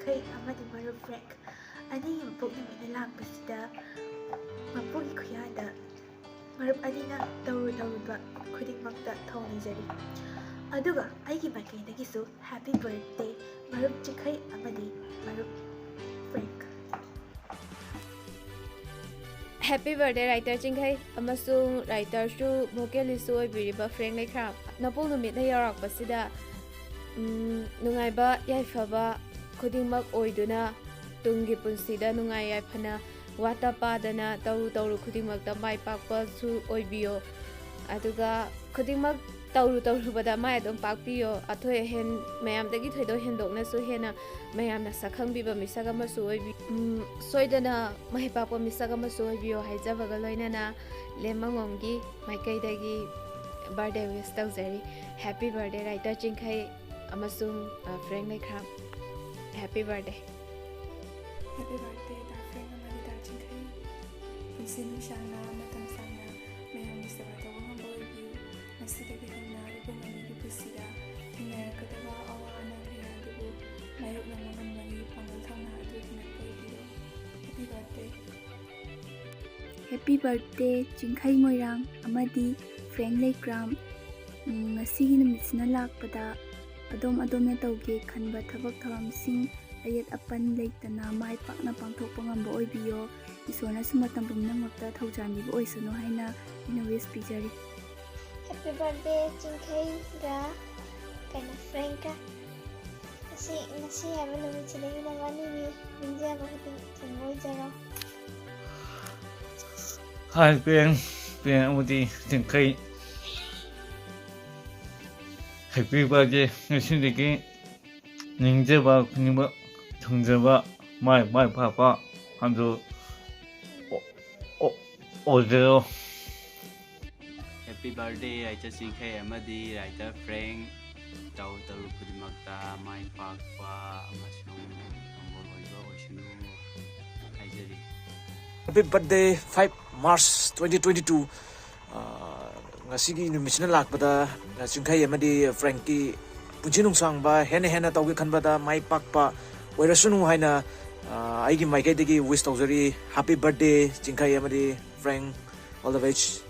Chingkhei amadi marup Frank ani mapok numit na lakpasida mapogi khuyada marup anina tawruba khudingmakta thonijari aduga aigi maikaidagisu happy birthday marup Chingkhei amadi marup Frank. Happy birthday writer Chingkhei amasung writer su vocalist su oibiriba Frank Leikhram napol numit na yarakpasida nungaiba yaifaba khudingmak oiduna tungi punsida nungai yaifana wata padana tawru khudingmakta mai pakpa su oibiyo aduga khudingmak tawru bada mai adom pakpiyo athoi hen mayamdagi thoido hendokna su hena mayamna sakhangbiba misaga masu oibi soidana mai pakpa misaga masu oibiyo haijabaga loinana lemangomgi maikaidagi birthday wish tawjari. Happy birthday writer Chingkhei amasung Frank Leikhram. Happy birthday. Happy birthday da Frank amadi da Chingkhei. Punsi nungshana matam sangna mayam misaba tawang boibi masidagi hena ibumani gi pusida thingarakadaba awa anang hiyadubu mayok namangamani pangal thangna adu thinakoibiyo. Happy birthday. Happy birthday Chingkhei Moirang amadi Frank Leikhram. Ngasigi numitna lakpada adom-adom na tawge khanba thabak tharamsing ayat apan leitana mai pakna pangthokpa ngamba oibiyo isorna sumatam pumnamakta thaujanbiba oisano haina ina wish pijari. Happy birthday Chingkhei ga kana Frank nasi haba numitsidagi namanigi minjaba huding thungoijaro. Hi Priyarani amadi Chingkhei. Happy birthday ngasidagi ningjaba khuningba thungjaba mai papa hamdu ojero. Happy birthday writer Chingkhei amadi writer Frank taru khudimagta mai pakpa amasung amboloi Oshin haijari. Happy birthday 5 March 2022 ngasigi numisna lakpada Chingkhei amadi Franki punchi nungsangba hena tawge khanbada mai pakpa oirasunu haina aigi maikaidagi wish tawjari. Happy birthday Chingkhei amadi Frank, all the best.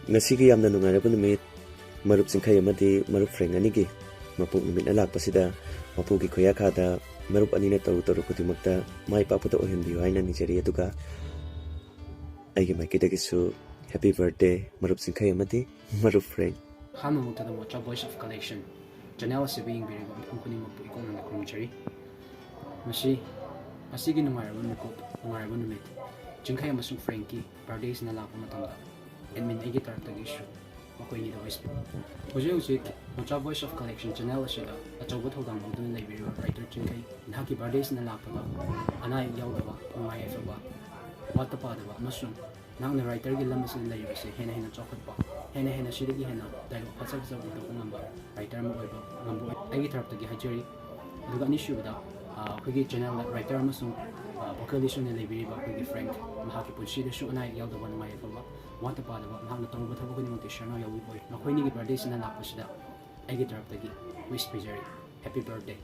Ngasigi yamna nungaraba numit marup Chingkhei amadi marup Frank anigi mapuk numit na lakpasida mapugi khoyakhada marup anina taru khudimagta mai pakpata ohenbiyo haina nijari aduga aigi maikaidagisu happy birthday marup Chingkhei amadi marup Frank. Hama mutada mocha voice of collection channel se being very company mapu ikong na krumchari masigi nungaraba numit Chingkhei amasung Frankie birthdays na lakpa matamda admin aigi taraptagi issue makoy ni da voice hojik mocha voice of collection channel asida achawba thodang mawduna leibiriba writer Chingkhei nahaki birthdays na lakpa anai yaudaba ngai efaba wata padaba amasung nangna writer gi lam asin leibase hena chokhatpa hena sidagi hena dialogue phasab udo ngamba writer mo oiba ngambo aigi taraptagi hajari aduga ani shuda khigi channel writer amasung vocalist ne leibiriba khigi Frank mahaki punsida shu anai yaudaba ngai efaba wata padaba mahakna tawba thabakuni mate shana yawi boy nakhoi ni gi birthday sina lakpasida aigi taraptagi wish pijari. Happy birthday.